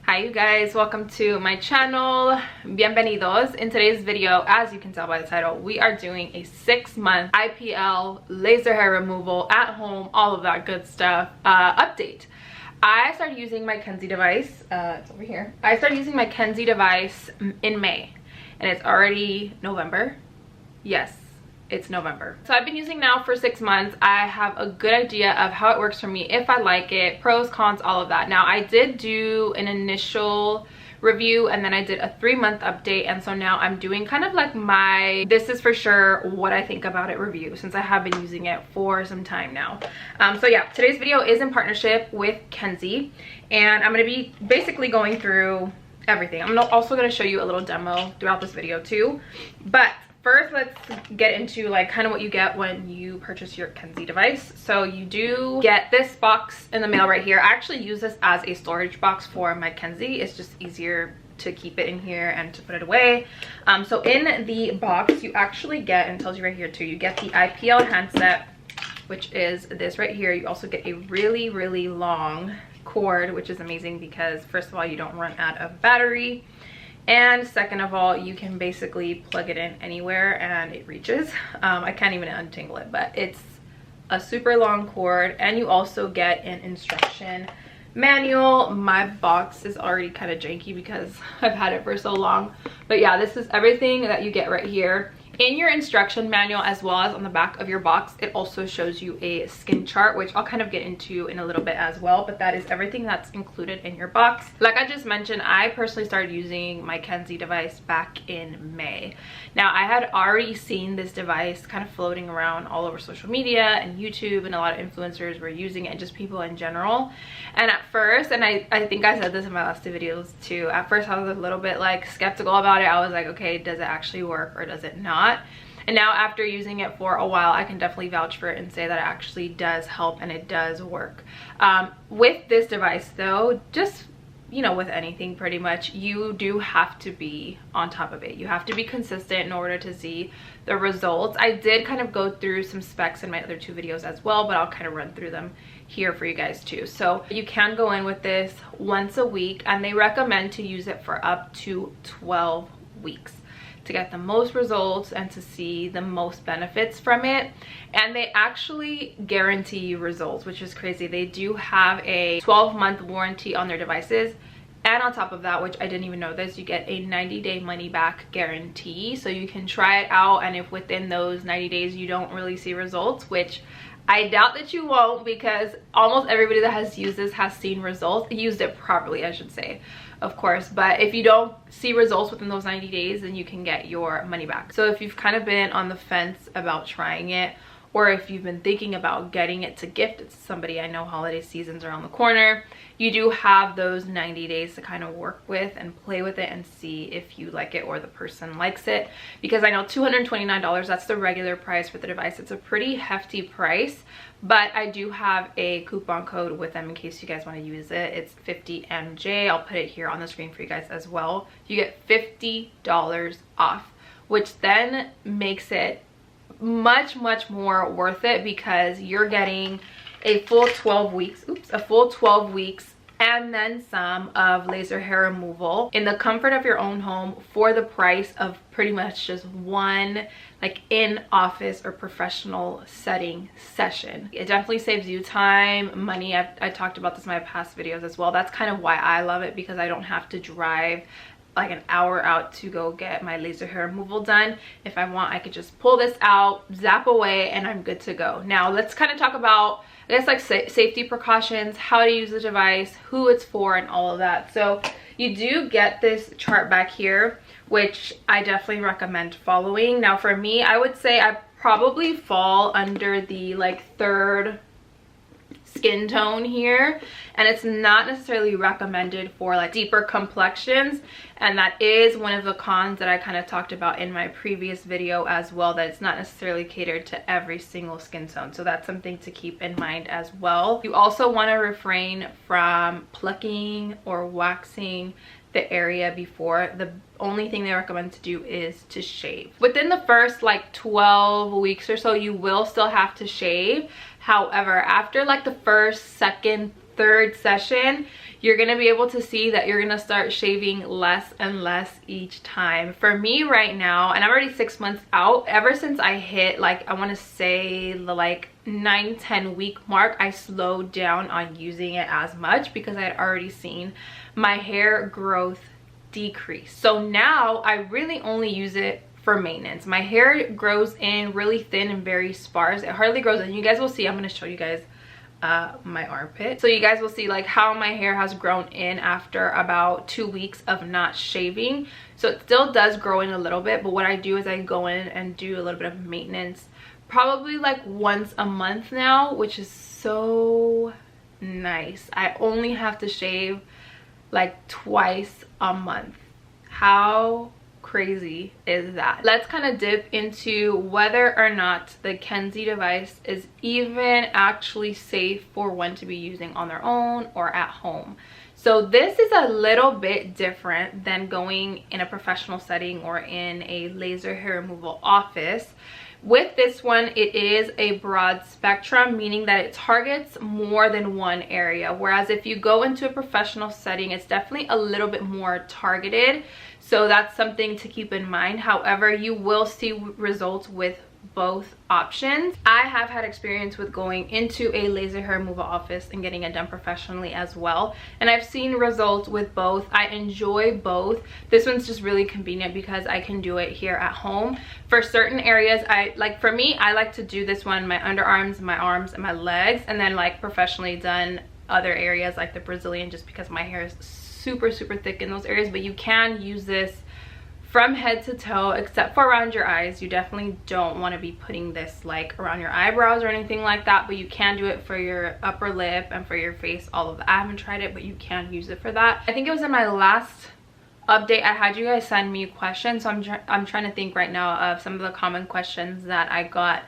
Hi you guys, welcome to my channel. Bienvenidos. In today's video, as you can tell by the title, we are doing a 6-month IPL laser hair removal at home, all of that good stuff update. I started using my Kenzie device, it's over here. I started using my Kenzie device in May and it's already November. Yes, it's November. So I've been using now for 6 months. I have a good idea of how it works for me, if I like it, pros, cons, all of that. Now I did do an initial review and then I did a 3-month update, and so now I'm doing kind of like my this is for sure what I think about it review, since I have been using it for some time now. So yeah, today's video is in partnership with Kenzie and I'm going to be basically going through everything. I'm also going to show you a little demo throughout this video too, but first, let's get into like kind of what you get when you purchase your Kenzie device. So you do get this box in the mail right here. I actually use this as a storage box for my Kenzie. It's just easier to keep it in here and to put it away. So in the box, you actually get, and it tells you right here too, you get the IPL handset, which is this right here. You also get a really, really long cord, which is amazing because first of all, you don't run out of battery. And second of all, you can basically plug it in anywhere and it reaches. I can't even untangle it, but it's a super long cord. And you also get an instruction manual. My box is already kind of janky because I've had it for so long. But yeah, this is everything that you get right here. In your instruction manual, as well as on the back of your box, it also shows you a skin chart, which I'll kind of get into in a little bit as well, but that is everything that's included in your box. Like I just mentioned, I personally started using my Kenzie device back in May. Now, I had already seen this device kind of floating around all over social media and YouTube, and a lot of influencers were using it, and just people in general. And at first, and I think I said this in my last 2 videos too, at first I was a little bit like skeptical about it. I was like, okay, does it actually work or does it not? And now after using it for a while, I can definitely vouch for it and say that it actually does help and it does work. With this device though, just, you know, with anything pretty much, you do have to be on top of it. You have to be consistent in order to see the results. I did kind of go through some specs in my other 2 videos as well, but I'll kind of run through them here for you guys too. So you can go in with this once a week, and they recommend to use it for up to 12 weeks to get the most results and to see the most benefits from it. And they actually guarantee you results, which is crazy. They do have a 12-month warranty on their devices, and on top of that, which I didn't even know this, you get a 90-day money-back guarantee. So you can try it out, and if within those 90 days you don't really see results, which I doubt that you won't, because almost everybody that has used this has seen results. Used it properly, I should say, of course. But if you don't see results within those 90 days, then you can get your money back. So if you've kind of been on the fence about trying it, or if you've been thinking about getting it to gift it to somebody, I know holiday season's around the corner, you do have those 90 days to kind of work with and play with it and see if you like it or the person likes it. Because I know $229, that's the regular price for the device. It's a pretty hefty price, but I do have a coupon code with them in case you guys want to use it. It's 50MJ. I'll put it here on the screen for you guys as well. You get $50 off, which then makes it much more worth it, because you're getting a full 12 weeks, a full 12 weeks and then some of laser hair removal in the comfort of your own home for the price of pretty much just one like in-office or professional setting session. It definitely saves you time, money. I talked about this in my past videos as well. That's kind of why I love it, because I don't have to drive like an hour out to go get my laser hair removal done. If I want, I could just pull this out, zap away, and I'm good to go. Now let's kind of talk about, I guess, like safety precautions, how to use the device, who it's for, and all of that. So you do get this chart back here, which I definitely recommend following. Now for me, I would say I probably fall under the like 3rd skin tone here, and it's not necessarily recommended for like deeper complexions, and that is one of the cons that I kind of talked about in my previous video as well, that it's not necessarily catered to every single skin tone. So that's something to keep in mind as well. You also want to refrain from plucking or waxing the area before. The only thing they recommend to do is to shave. Within the first like 12 weeks or so, you will still have to shave. However, after like the first, second, 3rd session, you're gonna be able to see that you're gonna start shaving less and less each time. For me right now, and I'm already 6 months out, ever since I hit, like, I want to say the like 9-10 week mark, I slowed down on using it as much because I had already seen my hair growth decrease. So now I really only use it for maintenance. My hair grows in really thin and very sparse. It hardly grows in. You guys will see, I'm going to show you guys my armpit, so you guys will see like how my hair has grown in after about 2 weeks of not shaving. So it still does grow in a little bit, but what I do is I go in and do a little bit of maintenance, probably like once a month now, which is so nice. I only have to shave like twice a month. How crazy is that? Let's kind of dip into whether or not the Kenzie device is even actually safe for one to be using on their own or at home. So this is a little bit different than going in a professional setting or in a laser hair removal office. With this one, it is a broad spectrum, meaning that it targets more than one area. Whereas if you go into a professional setting, it's definitely a little bit more targeted. So that's something to keep in mind. However, you will see results with both options. I have had experience with going into a laser hair removal office and getting it done professionally as well, and I've seen results with both. I enjoy both. This one's just really convenient because I can do it here at home. For certain areas, for me, I like to do this one, my underarms, my arms, and my legs, and then like professionally done other areas like the Brazilian, just because my hair is super thick in those areas. But you can use this from head to toe, except for around your eyes. You definitely don't want to be putting this like around your eyebrows or anything like that, but you can do it for your upper lip and for your face, all of that. I haven't tried it, but you can use it for that. I think it was in my last update I had you guys send me questions, so I'm trying to think right now of some of the common questions that I got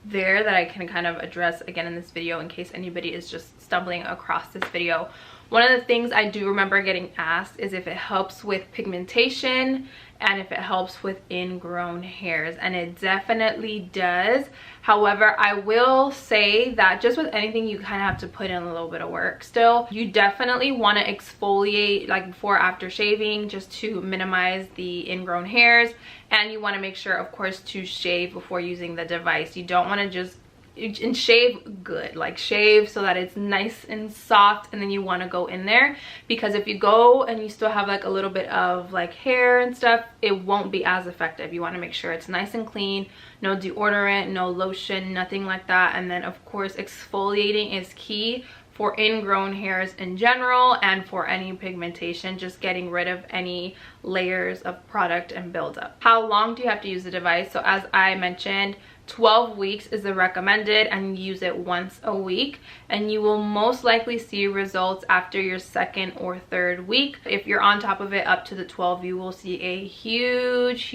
there that I can kind of address again in this video in case anybody is just stumbling across this video. One of the things I do remember getting asked is if it helps with pigmentation and if it helps with ingrown hairs, and it definitely does. However, I will say that just with anything, you kind of have to put in a little bit of work still. You definitely want to exfoliate like before after shaving, just to minimize the ingrown hairs, and you want to make sure, of course, to shave before using the device. You don't want to just and shave good, like shave so that it's nice and soft, and then you want to go in there, because if you go and you still have like a little bit of like hair and stuff, it won't be as effective. You want to make sure it's nice and clean, no deodorant, no lotion, nothing like that. And then of course exfoliating is key for ingrown hairs in general, and for any pigmentation, just getting rid of any layers of product and buildup. How long do you have to use the device? So as I mentioned, 12 weeks is the recommended, and use it once a week, and you will most likely see results after your 2nd or 3rd week. If you're on top of it up to the 12, you will see a huge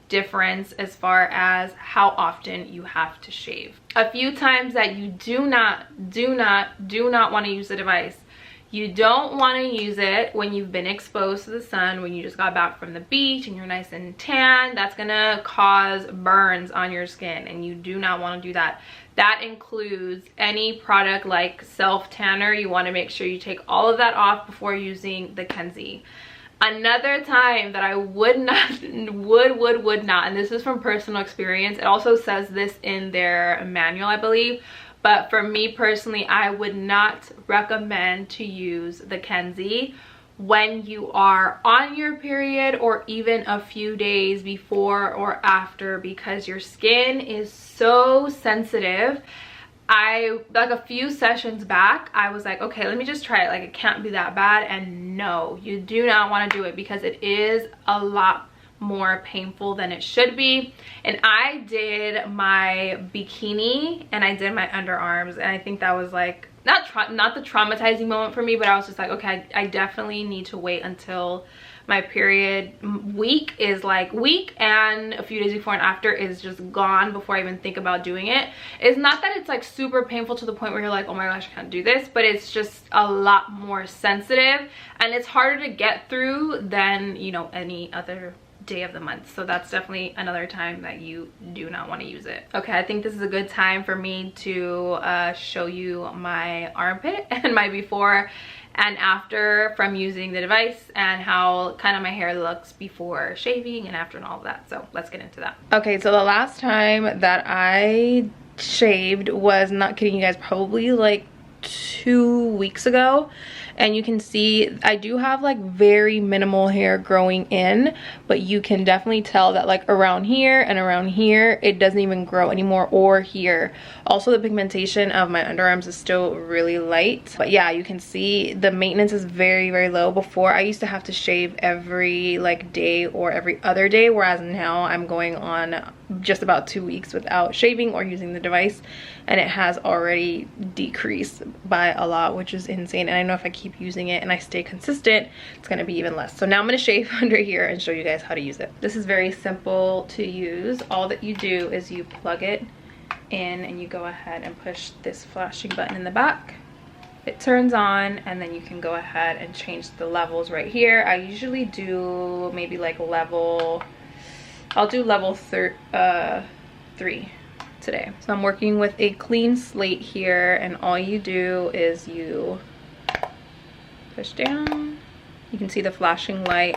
difference as far as how often you have to shave. A few times that you do not want to use the device. You don't want to use it when you've been exposed to the sun, when you just got back from the beach and you're nice and tan. That's gonna cause burns on your skin, and you do not want to do that. That includes any product like self tanner. You want to make sure you take all of that off before using the Kenzie. Another time that I would not, and this is from personal experience, it also says this in their manual, I believe, but for me personally, I would not recommend to use the Kenzie when you are on your period or even a few days before or after, because your skin is so sensitive. Like a few sessions back, I was like, okay, let me just try it, like it can't be that bad. And no, you do not want to do it, because it is a lot more painful than it should be. And I did my bikini and I did my underarms, and I think that was like not the traumatizing moment for me, but I was just like, okay, I definitely need to wait until my period week and a few days before and after is just gone before I even think about doing it. It's not that it's like super painful to the point where you're like, oh my gosh, I can't do this, but it's just a lot more sensitive, and it's harder to get through than, you know, any other day of the month, so that's definitely another time that you do not want to use it. Okay, I think this is a good time for me to show you my armpit and my before and after from using the device, and how kind of my hair looks before shaving and after and all of that. So let's get into that. Okay, so the last time that I shaved was, not kidding you guys, probably like 2 weeks ago. And you can see I do have like very minimal hair growing in, but you can definitely tell that like around here and around here it doesn't even grow anymore, or here. Also, the pigmentation of my underarms is still really light, but yeah, you can see the maintenance is very, very low. Before, I used to have to shave every like day or every other day, whereas now I'm going on just about 2 weeks without shaving or using the device, and it has already decreased by a lot, which is insane. And I know if I keep using it and I stay consistent, it's gonna be even less. So now I'm gonna shave under here and show you guys how to use it. This is very simple to use. All that you do is you plug it in and you go ahead and push this flashing button in the back. It turns on, and then you can go ahead and change the levels right here. I usually do maybe like level, I'll do level 3 today. So I'm working with a clean slate here, and all you do is you push down. You can see the flashing light,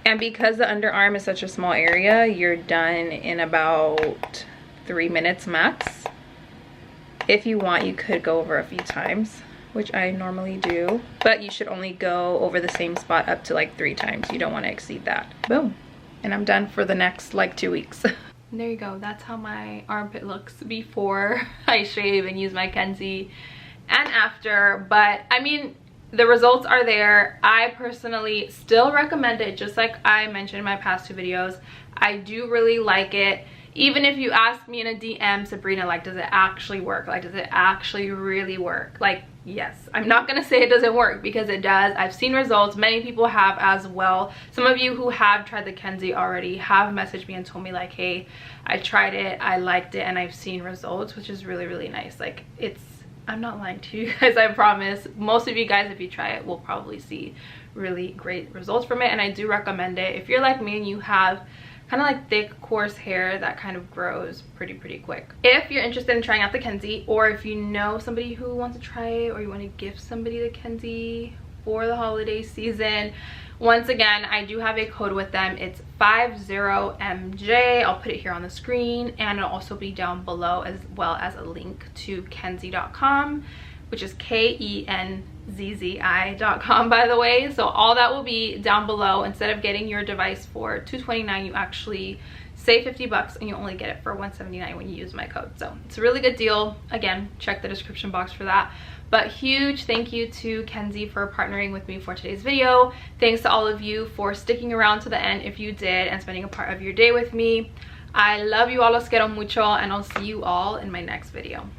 and because the underarm is such a small area, you're done in about 3 minutes max. If you want, you could go over a few times, which I normally do, but you should only go over the same spot up to like 3 times. You don't want to exceed that. Boom. And I'm done for the next like 2 weeks. There you go. That's how my armpit looks before I shave and use my Kenzie, and after. But I mean, the results are there. I personally still recommend it, just like I mentioned in my past 2 videos. I do really like it. Even if you ask me in a DM, Sabrina, like, does it actually work? Like, does it actually really work? Like, yes. I'm not gonna say it doesn't work, because it does. I've seen results. Many people have as well. Some of you who have tried the Kenzie already have messaged me and told me like, hey, I tried it, I liked it, and I've seen results, which is really, really nice. Like, it's, I'm not lying to you guys, I promise. Most of you guys, if you try it, will probably see really great results from it, and I do recommend it. If you're like me and you have kind of like thick, coarse hair that kind of grows pretty quick. If you're interested in trying out the Kenzie, or if you know somebody who wants to try it, or you want to gift somebody the Kenzie for the holiday season, once again, I do have a code with them. It's 50MJ. I'll put it here on the screen, and it'll also be down below, as well as a link to kenzie.com, which is KENZZI.com, by the way. So all that will be down below. Instead of getting your device for $229, you actually save 50 bucks, and you only get it for $179 when you use my code. So it's a really good deal. Again, check the description box for that. But huge thank you to Kenzie for partnering with me for today's video. Thanks to all of you for sticking around to the end if you did, and spending a part of your day with me. I love you all, los quiero mucho, and I'll see you all in my next video.